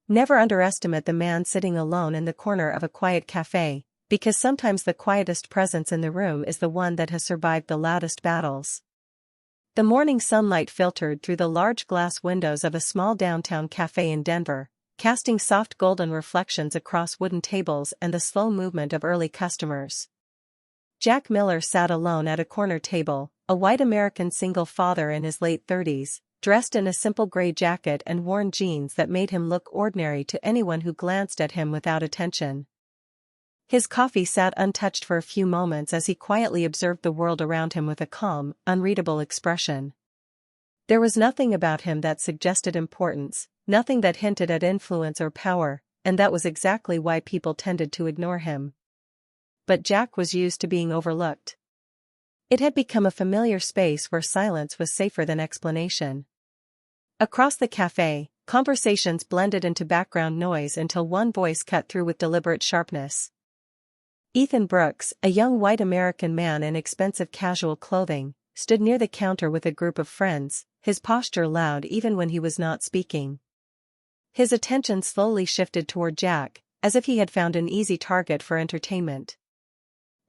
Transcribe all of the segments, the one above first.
Never underestimate the man sitting alone in the corner of a quiet cafe, because sometimes the quietest presence in the room is the one that has survived the loudest battles. The morning sunlight filtered through the large glass windows of a small downtown cafe in Denver, casting soft golden reflections across wooden tables and the slow movement of early customers. Jack Miller sat alone at a corner table, a white American single father in his late 30s, dressed in a simple gray jacket and worn jeans that made him look ordinary to anyone who glanced at him without attention. His coffee sat untouched for a few moments as he quietly observed the world around him with a calm, unreadable expression. There was nothing about him that suggested importance, nothing that hinted at influence or power, and that was exactly why people tended to ignore him. But Jack was used to being overlooked. It had become a familiar space where silence was safer than explanation. Across the cafe, conversations blended into background noise until one voice cut through with deliberate sharpness. Ethan Brooks, a young white American man in expensive casual clothing, stood near the counter with a group of friends, his posture loud even when he was not speaking. His attention slowly shifted toward Jack, as if he had found an easy target for entertainment.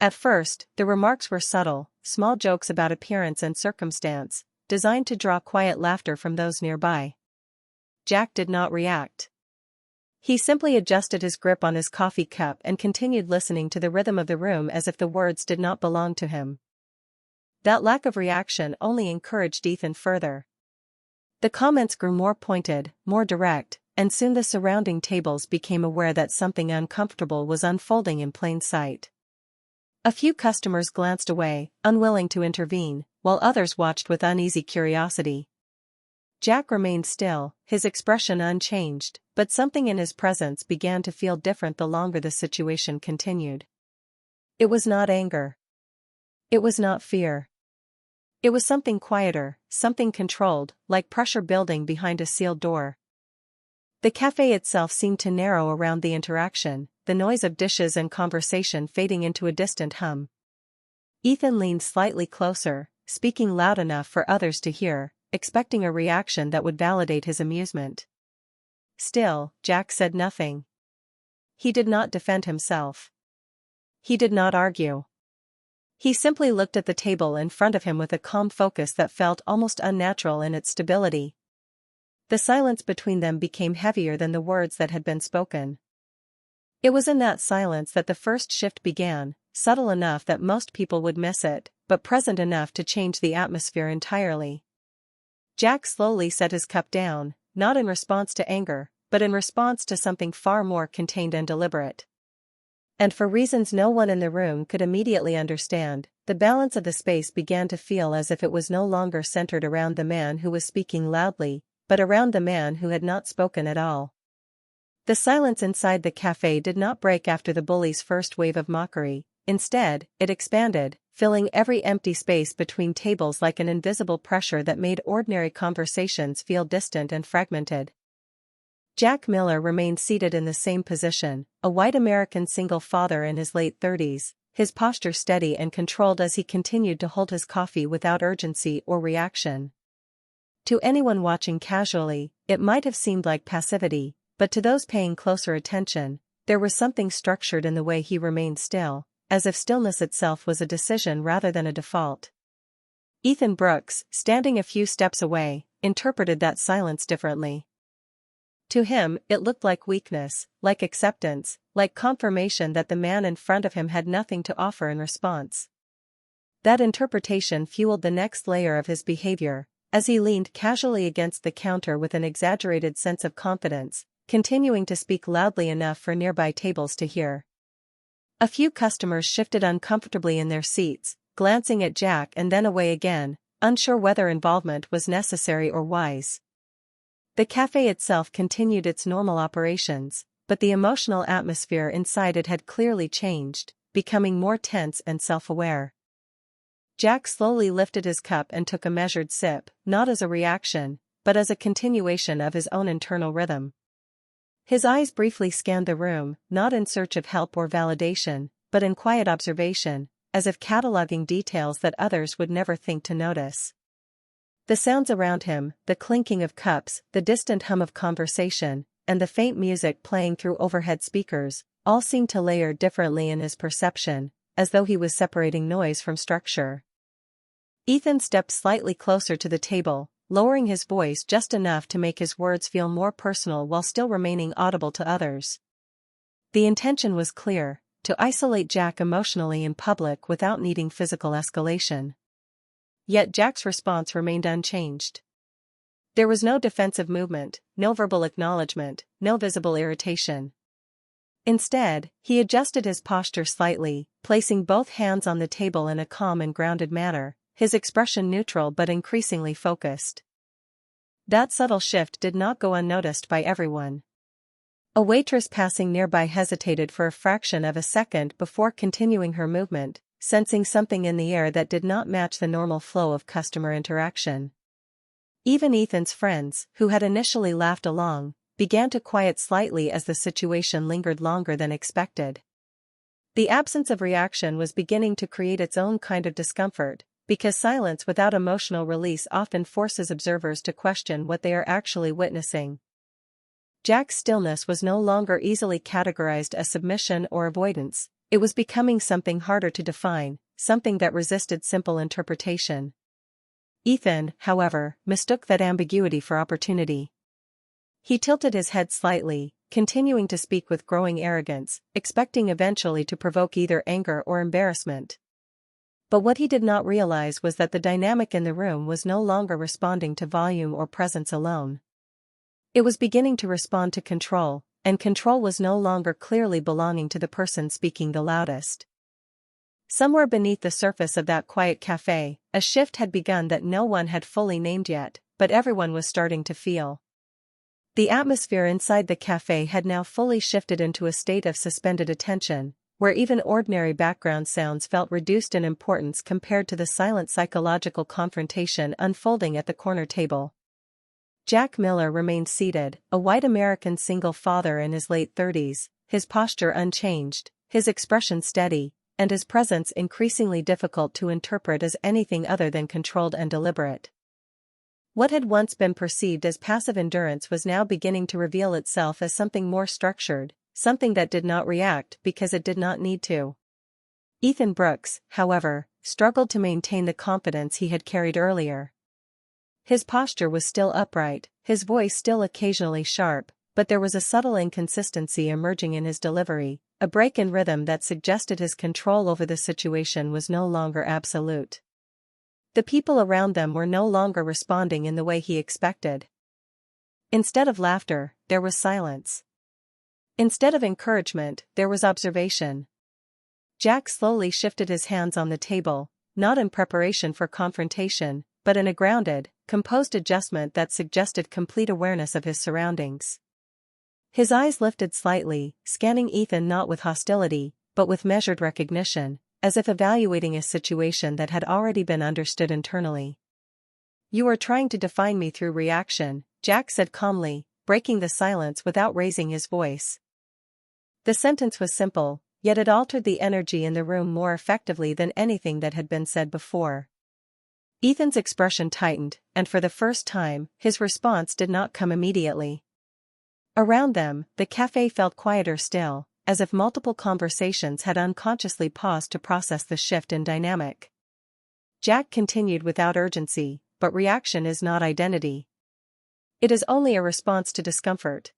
At first, the remarks were subtle, small jokes about appearance and circumstance, designed to draw quiet laughter from those nearby. Jack did not react. He simply adjusted his grip on his coffee cup and continued listening to the rhythm of the room as if the words did not belong to him. That lack of reaction only encouraged Ethan further. The comments grew more pointed, more direct, and soon the surrounding tables became aware that something uncomfortable was unfolding in plain sight. A few customers glanced away, unwilling to intervene, while others watched with uneasy curiosity. Jack remained still, his expression unchanged, but something in his presence began to feel different the longer the situation continued. It was not anger. It was not fear. It was something quieter, something controlled, like pressure building behind a sealed door. The cafe itself seemed to narrow around the interaction, the noise of dishes and conversation fading into a distant hum. Ethan leaned slightly closer, speaking loud enough for others to hear, expecting a reaction that would validate his amusement. Still, Jack said nothing. He did not defend himself. He did not argue. He simply looked at the table in front of him with a calm focus that felt almost unnatural in its stability. The silence between them became heavier than the words that had been spoken. It was in that silence that the first shift began, subtle enough that most people would miss it, but present enough to change the atmosphere entirely. Jack slowly set his cup down, not in response to anger, but in response to something far more contained and deliberate. And for reasons no one in the room could immediately understand, the balance of the space began to feel as if it was no longer centered around the man who was speaking loudly, but around the man who had not spoken at all. The silence inside the cafe did not break after the bully's first wave of mockery. Instead, it expanded, filling every empty space between tables like an invisible pressure that made ordinary conversations feel distant and fragmented. Jack Miller remained seated in the same position, a white American single father in his late 30s, his posture steady and controlled as he continued to hold his coffee without urgency or reaction. To anyone watching casually, it might have seemed like passivity, but to those paying closer attention, there was something structured in the way he remained still, as if stillness itself was a decision rather than a default. Ethan Brooks, standing a few steps away, interpreted that silence differently. To him, it looked like weakness, like acceptance, like confirmation that the man in front of him had nothing to offer in response. That interpretation fueled the next layer of his behavior, as he leaned casually against the counter with an exaggerated sense of confidence, continuing to speak loudly enough for nearby tables to hear. A few customers shifted uncomfortably in their seats, glancing at Jack and then away again, unsure whether involvement was necessary or wise. The cafe itself continued its normal operations, but the emotional atmosphere inside it had clearly changed, becoming more tense and self-aware. Jack slowly lifted his cup and took a measured sip, not as a reaction, but as a continuation of his own internal rhythm. His eyes briefly scanned the room, not in search of help or validation, but in quiet observation, as if cataloging details that others would never think to notice. The sounds around him, the clinking of cups, the distant hum of conversation, and the faint music playing through overhead speakers, all seemed to layer differently in his perception, as though he was separating noise from structure. Ethan stepped slightly closer to the table, lowering his voice just enough to make his words feel more personal while still remaining audible to others. The intention was clear: to isolate Jack emotionally in public without needing physical escalation. Yet Jack's response remained unchanged. There was no defensive movement, no verbal acknowledgement, no visible irritation. Instead, he adjusted his posture slightly, placing both hands on the table in a calm and grounded manner, his expression neutral but increasingly focused. That subtle shift did not go unnoticed by everyone. A waitress passing nearby hesitated for a fraction of a second before continuing her movement, sensing something in the air that did not match the normal flow of customer interaction. Even Ethan's friends, who had initially laughed along, began to quiet slightly as the situation lingered longer than expected. The absence of reaction was beginning to create its own kind of discomfort, because silence without emotional release often forces observers to question what they are actually witnessing. Jack's stillness was no longer easily categorized as submission or avoidance. It was becoming something harder to define, something that resisted simple interpretation. Ethan, however, mistook that ambiguity for opportunity. He tilted his head slightly, continuing to speak with growing arrogance, expecting eventually to provoke either anger or embarrassment. But what he did not realize was that the dynamic in the room was no longer responding to volume or presence alone. It was beginning to respond to control, and control was no longer clearly belonging to the person speaking the loudest. Somewhere beneath the surface of that quiet cafe, a shift had begun that no one had fully named yet, but everyone was starting to feel. The atmosphere inside the cafe had now fully shifted into a state of suspended attention, where even ordinary background sounds felt reduced in importance compared to the silent psychological confrontation unfolding at the corner table. Jack Miller remained seated, a white American single father in his late 30s, his posture unchanged, his expression steady, and his presence increasingly difficult to interpret as anything other than controlled and deliberate. What had once been perceived as passive endurance was now beginning to reveal itself as something more structured, something that did not react because it did not need to. Ethan Brooks, however, struggled to maintain the confidence he had carried earlier. His posture was still upright, his voice still occasionally sharp, but there was a subtle inconsistency emerging in his delivery, a break in rhythm that suggested his control over the situation was no longer absolute. The people around them were no longer responding in the way he expected. Instead of laughter, there was silence. Instead of encouragement, there was observation. Jack slowly shifted his hands on the table, not in preparation for confrontation, but in a grounded, composed adjustment that suggested complete awareness of his surroundings. His eyes lifted slightly, scanning Ethan not with hostility, but with measured recognition, as if evaluating a situation that had already been understood internally. "You are trying to define me through reaction," Jack said calmly, breaking the silence without raising his voice. The sentence was simple, yet it altered the energy in the room more effectively than anything that had been said before. Ethan's expression tightened, and for the first time, his response did not come immediately. Around them, the cafe felt quieter still, as if multiple conversations had unconsciously paused to process the shift in dynamic. Jack continued without urgency, "But reaction is not identity. It is only a response to discomfort."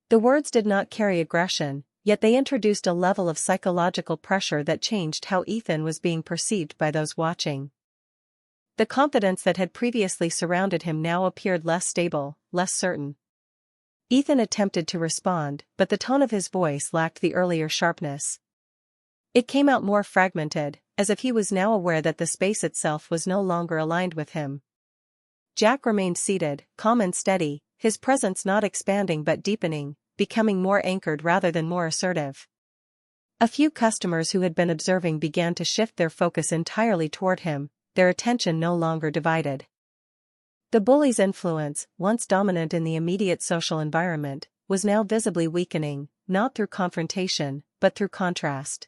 The words did not carry aggression, yet they introduced a level of psychological pressure that changed how Ethan was being perceived by those watching. The confidence that had previously surrounded him now appeared less stable, less certain. Ethan attempted to respond, but the tone of his voice lacked the earlier sharpness. It came out more fragmented, as if he was now aware that the space itself was no longer aligned with him. Jack remained seated, calm and steady, his presence not expanding but deepening, becoming more anchored rather than more assertive. A few customers who had been observing began to shift their focus entirely toward him, their attention no longer divided. The bully's influence, once dominant in the immediate social environment, was now visibly weakening, not through confrontation, but through contrast.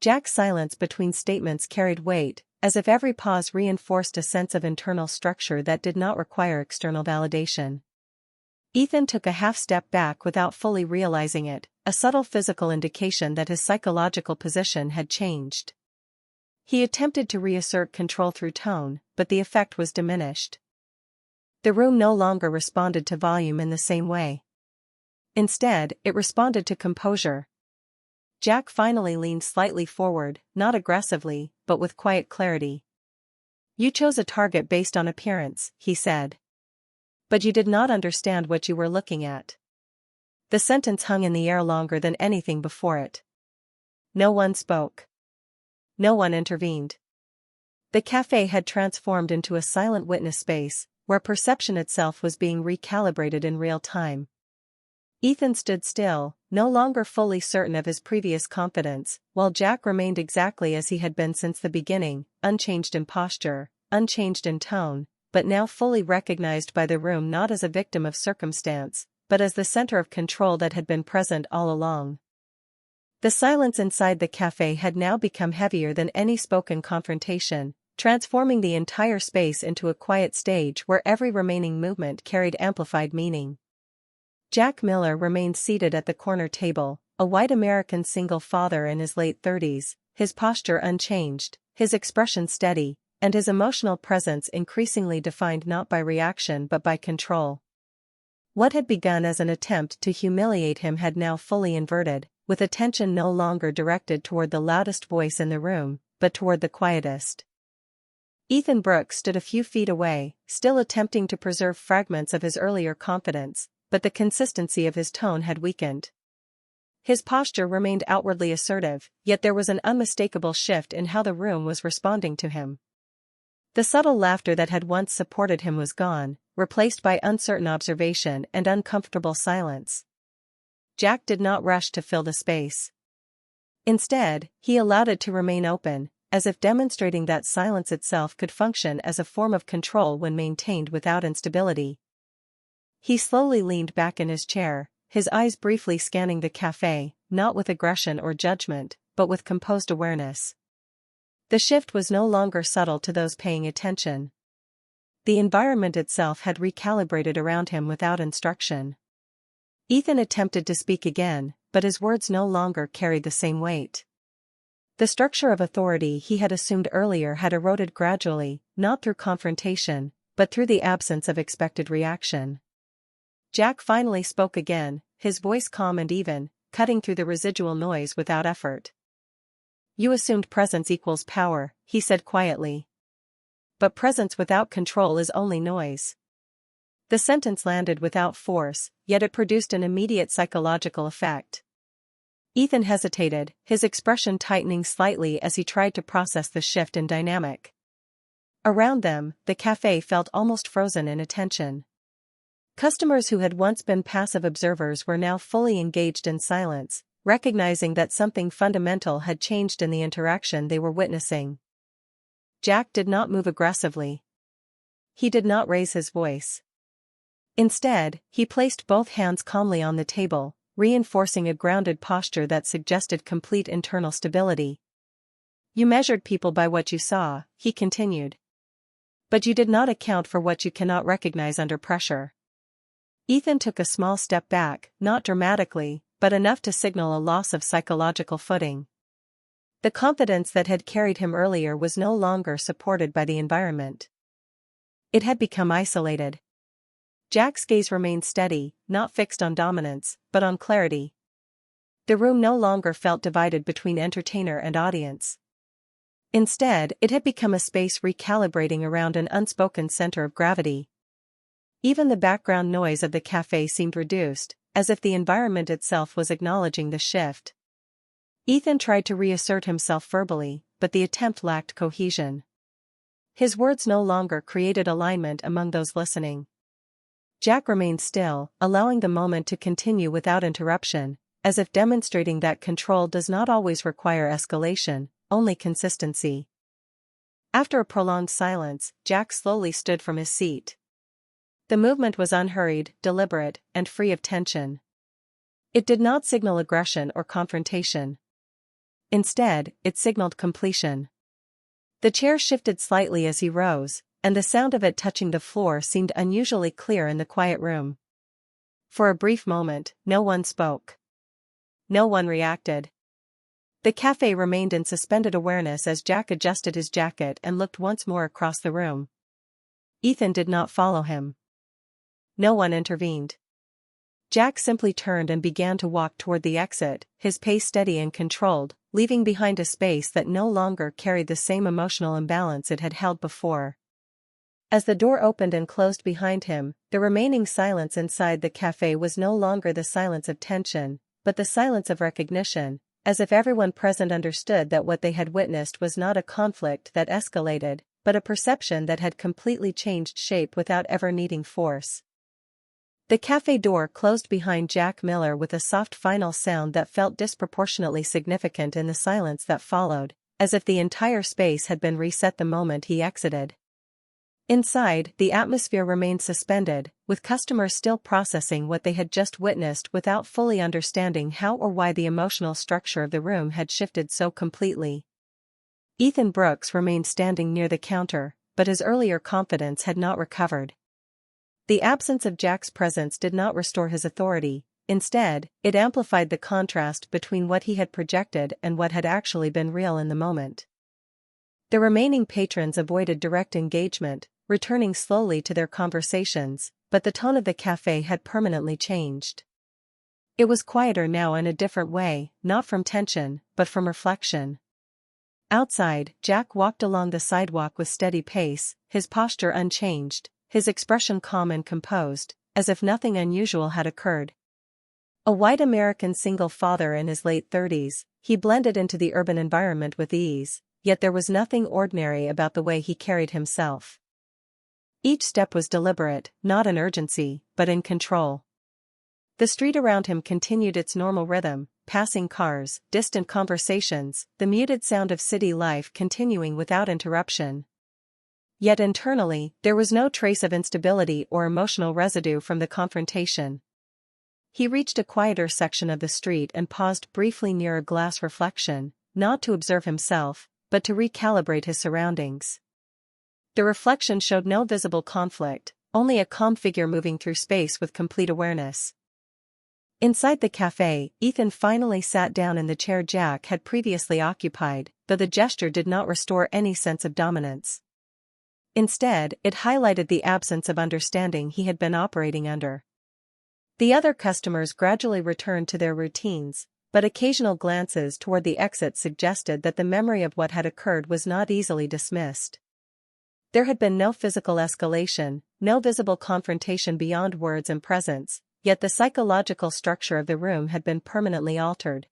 Jack's silence between statements carried weight, as if every pause reinforced a sense of internal structure that did not require external validation. Ethan took a half step back without fully realizing it, a subtle physical indication that his psychological position had changed. He attempted to reassert control through tone, but the effect was diminished. The room no longer responded to volume in the same way. Instead, it responded to composure. Jack finally leaned slightly forward, not aggressively, but with quiet clarity. "You chose a target based on appearance," he said. "But you did not understand what you were looking at." The sentence hung in the air longer than anything before it. No one spoke. No one intervened. The cafe had transformed into a silent witness space, where perception itself was being recalibrated in real time. Ethan stood still, no longer fully certain of his previous confidence, while Jack remained exactly as he had been since the beginning, unchanged in posture, unchanged in tone, but now fully recognized by the room not as a victim of circumstance, but as the center of control that had been present all along. The silence inside the cafe had now become heavier than any spoken confrontation, transforming the entire space into a quiet stage where every remaining movement carried amplified meaning. Jack Miller remained seated at the corner table, a white American single father in his late 30s, his posture unchanged, his expression steady, and his emotional presence increasingly defined not by reaction but by control. What had begun as an attempt to humiliate him had now fully inverted, with attention no longer directed toward the loudest voice in the room, but toward the quietest. Ethan Brooks stood a few feet away, still attempting to preserve fragments of his earlier confidence, but the consistency of his tone had weakened. His posture remained outwardly assertive, yet there was an unmistakable shift in how the room was responding to him. The subtle laughter that had once supported him was gone, replaced by uncertain observation and uncomfortable silence. Jack did not rush to fill the space. Instead, he allowed it to remain open, as if demonstrating that silence itself could function as a form of control when maintained without instability. He slowly leaned back in his chair, his eyes briefly scanning the cafe, not with aggression or judgment, but with composed awareness. The shift was no longer subtle to those paying attention. The environment itself had recalibrated around him without instruction. Ethan attempted to speak again, but his words no longer carried the same weight. The structure of authority he had assumed earlier had eroded gradually, not through confrontation, but through the absence of expected reaction. Jack finally spoke again, his voice calm and even, cutting through the residual noise without effort. "You assumed presence equals power," he said quietly. "But presence without control is only noise." The sentence landed without force, yet it produced an immediate psychological effect. Ethan hesitated, his expression tightening slightly as he tried to process the shift in dynamic. Around them, the cafe felt almost frozen in attention. Customers who had once been passive observers were now fully engaged in silence, recognizing that something fundamental had changed in the interaction they were witnessing. Jack did not move aggressively. He did not raise his voice. Instead, he placed both hands calmly on the table, reinforcing a grounded posture that suggested complete internal stability. "You measured people by what you saw," he continued. "But you did not account for what you cannot recognize under pressure." Ethan took a small step back, not dramatically, but enough to signal a loss of psychological footing. The confidence that had carried him earlier was no longer supported by the environment. It had become isolated. Jack's gaze remained steady, not fixed on dominance, but on clarity. The room no longer felt divided between entertainer and audience. Instead, it had become a space recalibrating around an unspoken center of gravity. Even the background noise of the cafe seemed reduced, as if the environment itself was acknowledging the shift. Ethan tried to reassert himself verbally, but the attempt lacked cohesion. His words no longer created alignment among those listening. Jack remained still, allowing the moment to continue without interruption, as if demonstrating that control does not always require escalation, only consistency. After a prolonged silence, Jack slowly stood from his seat. The movement was unhurried, deliberate, and free of tension. It did not signal aggression or confrontation. Instead, it signaled completion. The chair shifted slightly as he rose, and the sound of it touching the floor seemed unusually clear in the quiet room. For a brief moment, no one spoke. No one reacted. The cafe remained in suspended awareness as Jack adjusted his jacket and looked once more across the room. Ethan did not follow him. No one intervened. Jack simply turned and began to walk toward the exit, his pace steady and controlled, leaving behind a space that no longer carried the same emotional imbalance it had held before. As the door opened and closed behind him, the remaining silence inside the cafe was no longer the silence of tension, but the silence of recognition, as if everyone present understood that what they had witnessed was not a conflict that escalated, but a perception that had completely changed shape without ever needing force. The cafe door closed behind Jack Miller with a soft final sound that felt disproportionately significant in the silence that followed, as if the entire space had been reset the moment he exited. Inside, the atmosphere remained suspended, with customers still processing what they had just witnessed without fully understanding how or why the emotional structure of the room had shifted so completely. Ethan Brooks remained standing near the counter, but his earlier confidence had not recovered. The absence of Jack's presence did not restore his authority. Instead, it amplified the contrast between what he had projected and what had actually been real in the moment. The remaining patrons avoided direct engagement, returning slowly to their conversations, but the tone of the cafe had permanently changed. It was quieter now in a different way, not from tension, but from reflection. Outside, Jack walked along the sidewalk with steady pace, his posture unchanged, his expression calm and composed, as if nothing unusual had occurred. A white American single father in his late 30s, he blended into the urban environment with ease, yet there was nothing ordinary about the way he carried himself. Each step was deliberate, not in urgency, but in control. The street around him continued its normal rhythm, passing cars, distant conversations, the muted sound of city life continuing without interruption. Yet internally, there was no trace of instability or emotional residue from the confrontation. He reached a quieter section of the street and paused briefly near a glass reflection, not to observe himself, but to recalibrate his surroundings. The reflection showed no visible conflict, only a calm figure moving through space with complete awareness. Inside the cafe, Ethan finally sat down in the chair Jack had previously occupied, though the gesture did not restore any sense of dominance. Instead, it highlighted the absence of understanding he had been operating under. The other customers gradually returned to their routines, but occasional glances toward the exit suggested that the memory of what had occurred was not easily dismissed. There had been no physical escalation, no visible confrontation beyond words and presence, yet the psychological structure of the room had been permanently altered.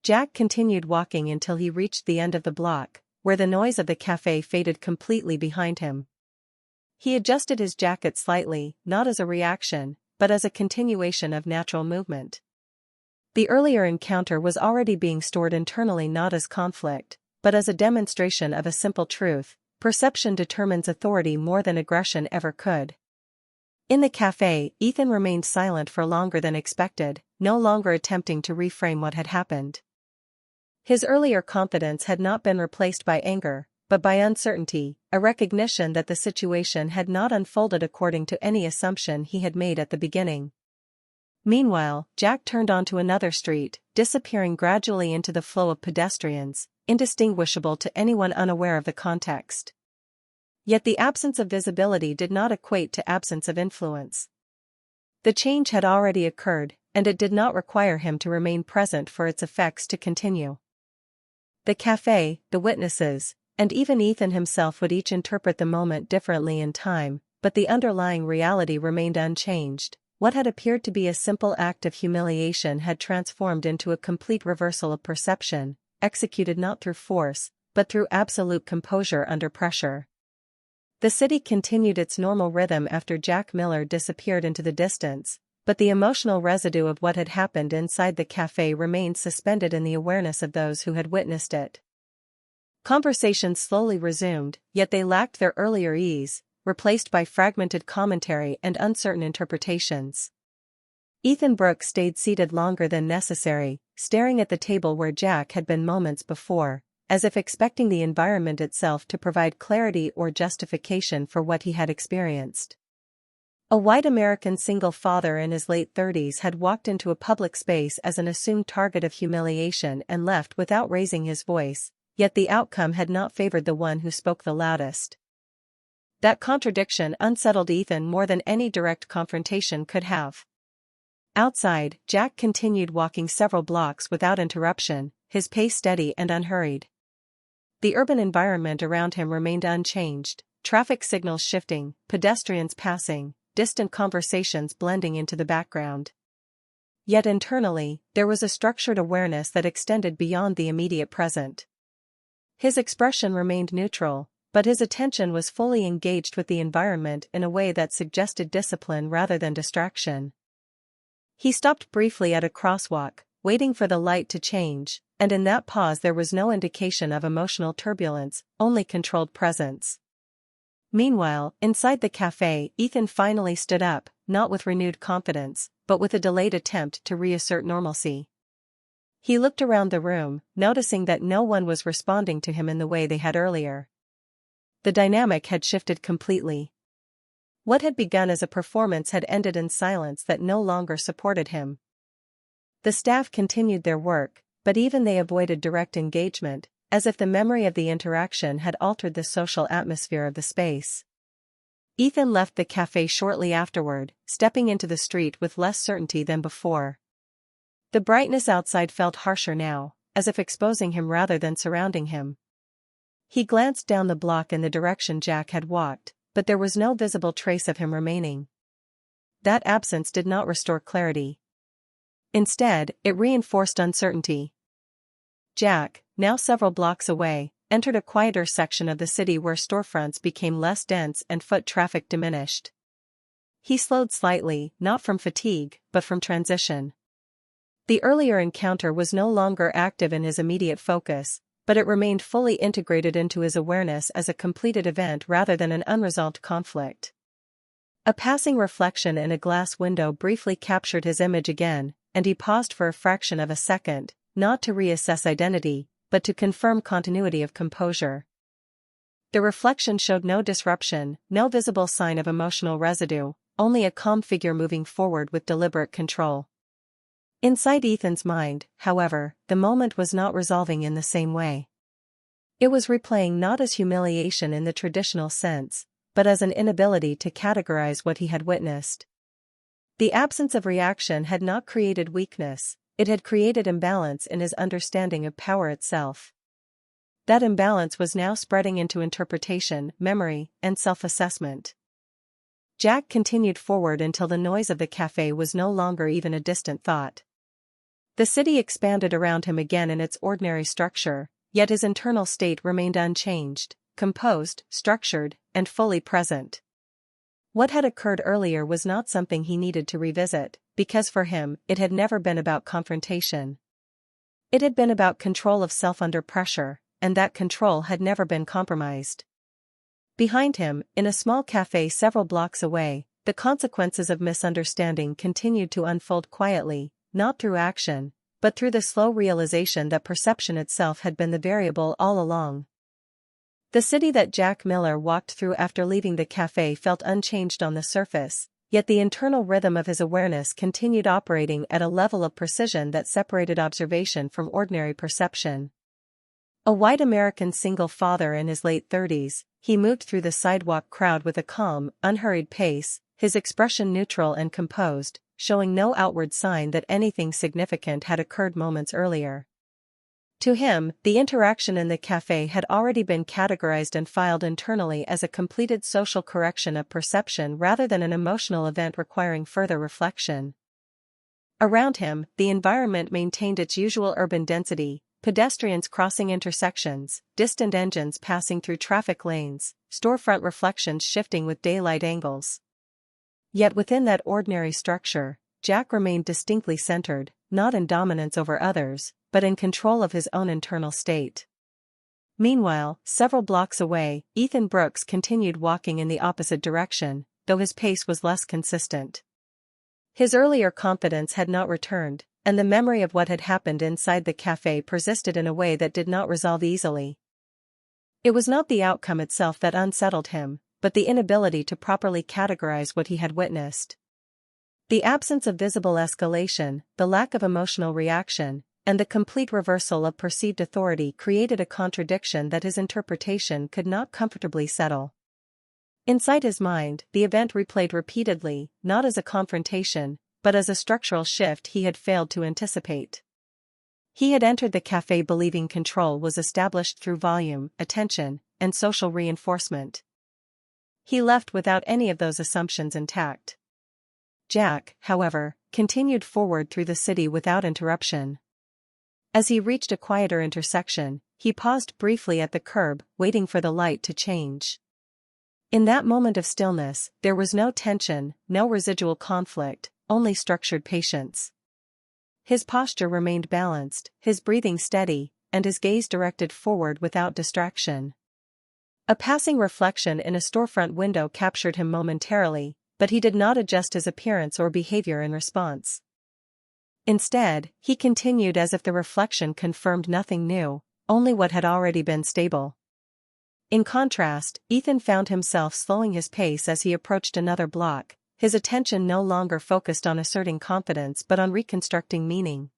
Jack continued walking until he reached the end of the block, where the noise of the cafe faded completely behind him. He adjusted his jacket slightly, not as a reaction, but as a continuation of natural movement. The earlier encounter was already being stored internally not as conflict, but as a demonstration of a simple truth: perception determines authority more than aggression ever could. In the cafe, Ethan remained silent for longer than expected, no longer attempting to reframe what had happened. His earlier confidence had not been replaced by anger, but by uncertainty, a recognition that the situation had not unfolded according to any assumption he had made at the beginning. Meanwhile, Jack turned onto another street, disappearing gradually into the flow of pedestrians, indistinguishable to anyone unaware of the context. Yet the absence of visibility did not equate to absence of influence. The change had already occurred, and it did not require him to remain present for its effects to continue. The cafe, the witnesses, and even Ethan himself would each interpret the moment differently in time, but the underlying reality remained unchanged. What had appeared to be a simple act of humiliation had transformed into a complete reversal of perception, executed not through force, but through absolute composure under pressure. The city continued its normal rhythm after Jack Miller disappeared into the distance, but the emotional residue of what had happened inside the cafe remained suspended in the awareness of those who had witnessed it. Conversations slowly resumed, yet they lacked their earlier ease, replaced by fragmented commentary and uncertain interpretations. Ethan Brooks stayed seated longer than necessary, staring at the table where Jack had been moments before, as if expecting the environment itself to provide clarity or justification for what he had experienced. A white American single father in his late 30s had walked into a public space as an assumed target of humiliation and left without raising his voice, yet the outcome had not favored the one who spoke the loudest. That contradiction unsettled Ethan more than any direct confrontation could have. Outside, Jack continued walking several blocks without interruption, his pace steady and unhurried. The urban environment around him remained unchanged, traffic signals shifting, pedestrians passing, distant conversations blending into the background. Yet internally, there was a structured awareness that extended beyond the immediate present. His expression remained neutral, but his attention was fully engaged with the environment in a way that suggested discipline rather than distraction. He stopped briefly at a crosswalk, waiting for the light to change, and in that pause there was no indication of emotional turbulence, only controlled presence. Meanwhile, inside the cafe, Ethan finally stood up, not with renewed confidence, but with a delayed attempt to reassert normalcy. He looked around the room, noticing that no one was responding to him in the way they had earlier. The dynamic had shifted completely. What had begun as a performance had ended in silence that no longer supported him. The staff continued their work, but even they avoided direct engagement, as if the memory of the interaction had altered the social atmosphere of the space. Ethan left the cafe shortly afterward, stepping into the street with less certainty than before. The brightness outside felt harsher now, as if exposing him rather than surrounding him. He glanced down the block in the direction Jack had walked, but there was no visible trace of him remaining. That absence did not restore clarity. Instead, it reinforced uncertainty. Jack, now several blocks away, entered a quieter section of the city where storefronts became less dense and foot traffic diminished. He slowed slightly, not from fatigue, but from transition. The earlier encounter was no longer active in his immediate focus, but it remained fully integrated into his awareness as a completed event rather than an unresolved conflict. A passing reflection in a glass window briefly captured his image again, and he paused for a fraction of a second, not to reassess identity, but to confirm continuity of composure. The reflection showed no disruption, no visible sign of emotional residue, only a calm figure moving forward with deliberate control. Inside Ethan's mind, however, the moment was not resolving in the same way. It was replaying not as humiliation in the traditional sense, but as an inability to categorize what he had witnessed. The absence of reaction had not created weakness, it had created imbalance in his understanding of power itself. That imbalance was now spreading into interpretation, memory, and self-assessment. Jack continued forward until the noise of the cafe was no longer even a distant thought. The city expanded around him again in its ordinary structure, yet his internal state remained unchanged, composed, structured, and fully present. What had occurred earlier was not something he needed to revisit, because for him, it had never been about confrontation. It had been about control of self under pressure, and that control had never been compromised. Behind him, in a small cafe several blocks away, the consequences of misunderstanding continued to unfold quietly, not through action, but through the slow realization that perception itself had been the variable all along. The city that Jack Miller walked through after leaving the cafe felt unchanged on the surface, yet the internal rhythm of his awareness continued operating at a level of precision that separated observation from ordinary perception. A white American single father in his late 30s, he moved through the sidewalk crowd with a calm, unhurried pace, his expression neutral and composed, showing no outward sign that anything significant had occurred moments earlier. To him, the interaction in the cafe had already been categorized and filed internally as a completed social correction of perception rather than an emotional event requiring further reflection. Around him, the environment maintained its usual urban density, pedestrians crossing intersections, distant engines passing through traffic lanes, storefront reflections shifting with daylight angles. Yet within that ordinary structure, Jack remained distinctly centered, not in dominance over others, but in control of his own internal state. Meanwhile, several blocks away, Ethan Brooks continued walking in the opposite direction, though his pace was less consistent. His earlier confidence had not returned, and the memory of what had happened inside the cafe persisted in a way that did not resolve easily. It was not the outcome itself that unsettled him, but the inability to properly categorize what he had witnessed. The absence of visible escalation, the lack of emotional reaction, and the complete reversal of perceived authority created a contradiction that his interpretation could not comfortably settle. Inside his mind, the event replayed repeatedly, not as a confrontation, but as a structural shift he had failed to anticipate. He had entered the cafe believing control was established through volume, attention, and social reinforcement. He left without any of those assumptions intact. Jack, however, continued forward through the city without interruption. As he reached a quieter intersection, he paused briefly at the curb, waiting for the light to change. In that moment of stillness, there was no tension, no residual conflict, only structured patience. His posture remained balanced, his breathing steady, and his gaze directed forward without distraction. A passing reflection in a storefront window captured him momentarily, but he did not adjust his appearance or behavior in response. Instead, he continued as if the reflection confirmed nothing new, only what had already been stable. In contrast, Ethan found himself slowing his pace as he approached another block, his attention no longer focused on asserting confidence but on reconstructing meaning.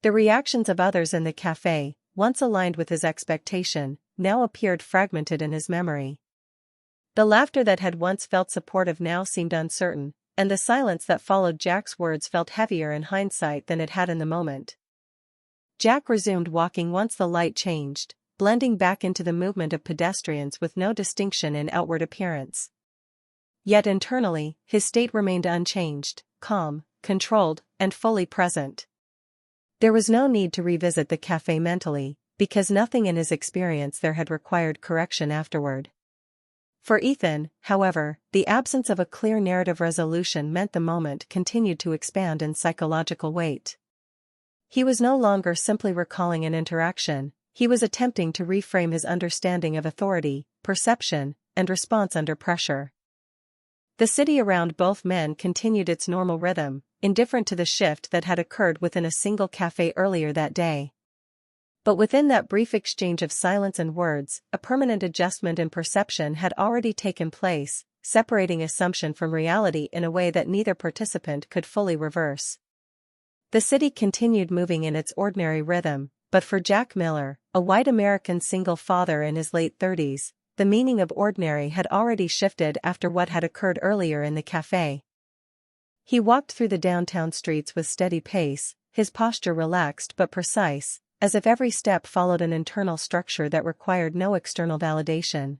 The reactions of others in the cafe, once aligned with his expectation, now appeared fragmented in his memory. The laughter that had once felt supportive now seemed uncertain, and the silence that followed Jack's words felt heavier in hindsight than it had in the moment. Jack resumed walking once the light changed, blending back into the movement of pedestrians with no distinction in outward appearance. Yet internally, his state remained unchanged, calm, controlled, and fully present. There was no need to revisit the cafe mentally, because nothing in his experience there had required correction afterward. For Ethan, however, the absence of a clear narrative resolution meant the moment continued to expand in psychological weight. He was no longer simply recalling an interaction, he was attempting to reframe his understanding of authority, perception, and response under pressure. The city around both men continued its normal rhythm, indifferent to the shift that had occurred within a single cafe earlier that day. But within that brief exchange of silence and words, a permanent adjustment in perception had already taken place, separating assumption from reality in a way that neither participant could fully reverse. The city continued moving in its ordinary rhythm, but for Jack Miller, a white American single father in his late 30s, the meaning of ordinary had already shifted after what had occurred earlier in the cafe. He walked through the downtown streets with steady pace, his posture relaxed but precise, as if every step followed an internal structure that required no external validation.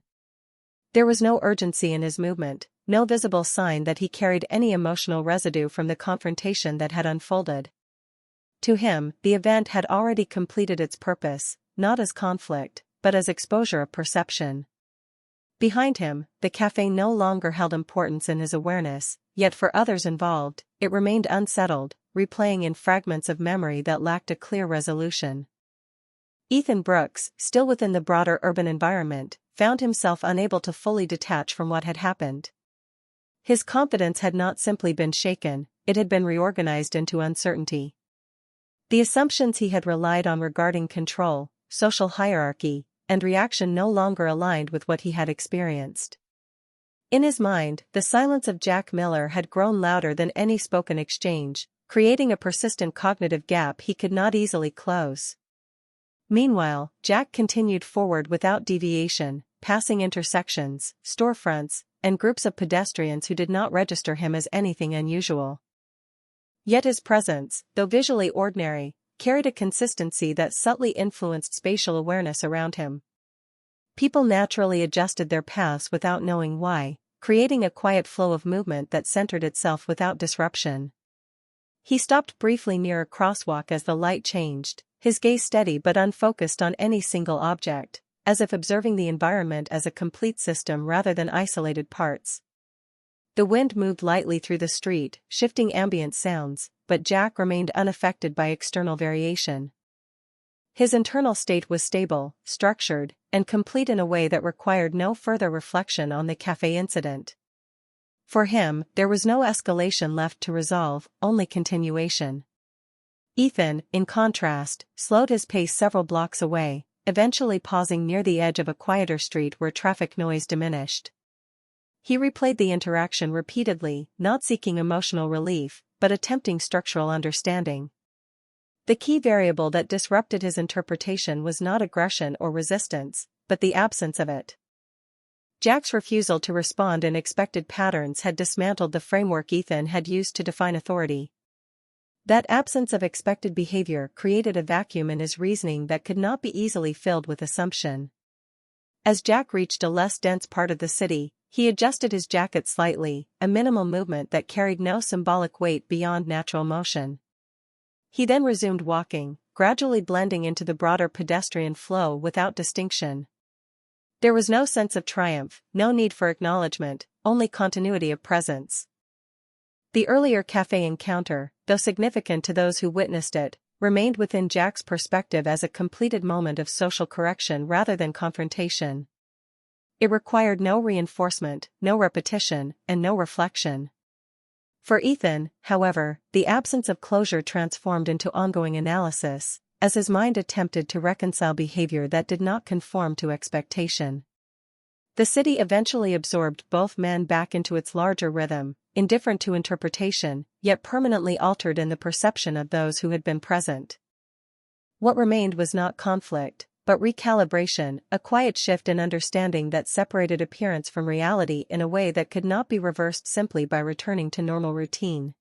There was no urgency in his movement, no visible sign that he carried any emotional residue from the confrontation that had unfolded. To him, the event had already completed its purpose, not as conflict, but as exposure of perception. Behind him, the cafe no longer held importance in his awareness, yet for others involved, it remained unsettled, replaying in fragments of memory that lacked a clear resolution. Ethan Brooks, still within the broader urban environment, found himself unable to fully detach from what had happened. His confidence had not simply been shaken, it had been reorganized into uncertainty. The assumptions he had relied on regarding control, social hierarchy, and reaction no longer aligned with what he had experienced. In his mind, the silence of Jack Miller had grown louder than any spoken exchange, creating a persistent cognitive gap he could not easily close. Meanwhile, Jack continued forward without deviation, passing intersections, storefronts, and groups of pedestrians who did not register him as anything unusual. Yet his presence, though visually ordinary, carried a consistency that subtly influenced spatial awareness around him. People naturally adjusted their paths without knowing why, creating a quiet flow of movement that centered itself without disruption. He stopped briefly near a crosswalk as the light changed, his gaze steady but unfocused on any single object, as if observing the environment as a complete system rather than isolated parts. The wind moved lightly through the street, shifting ambient sounds, but Jack remained unaffected by external variation. His internal state was stable, structured, and complete in a way that required no further reflection on the cafe incident. For him, there was no escalation left to resolve, only continuation. Ethan, in contrast, slowed his pace several blocks away, eventually pausing near the edge of a quieter street where traffic noise diminished. He replayed the interaction repeatedly, not seeking emotional relief, but attempting structural understanding. The key variable that disrupted his interpretation was not aggression or resistance, but the absence of it. Jack's refusal to respond in expected patterns had dismantled the framework Ethan had used to define authority. That absence of expected behavior created a vacuum in his reasoning that could not be easily filled with assumption. As Jack reached a less dense part of the city, he adjusted his jacket slightly, a minimal movement that carried no symbolic weight beyond natural motion. He then resumed walking, gradually blending into the broader pedestrian flow without distinction. There was no sense of triumph, no need for acknowledgement, only continuity of presence. The earlier cafe encounter, though significant to those who witnessed it, remained within Jack's perspective as a completed moment of social correction rather than confrontation. It required no reinforcement, no repetition, and no reflection. For Ethan, however, the absence of closure transformed into ongoing analysis, as his mind attempted to reconcile behavior that did not conform to expectation. The city eventually absorbed both men back into its larger rhythm, indifferent to interpretation, yet permanently altered in the perception of those who had been present. What remained was not conflict, but recalibration, a quiet shift in understanding that separated appearance from reality in a way that could not be reversed simply by returning to normal routine.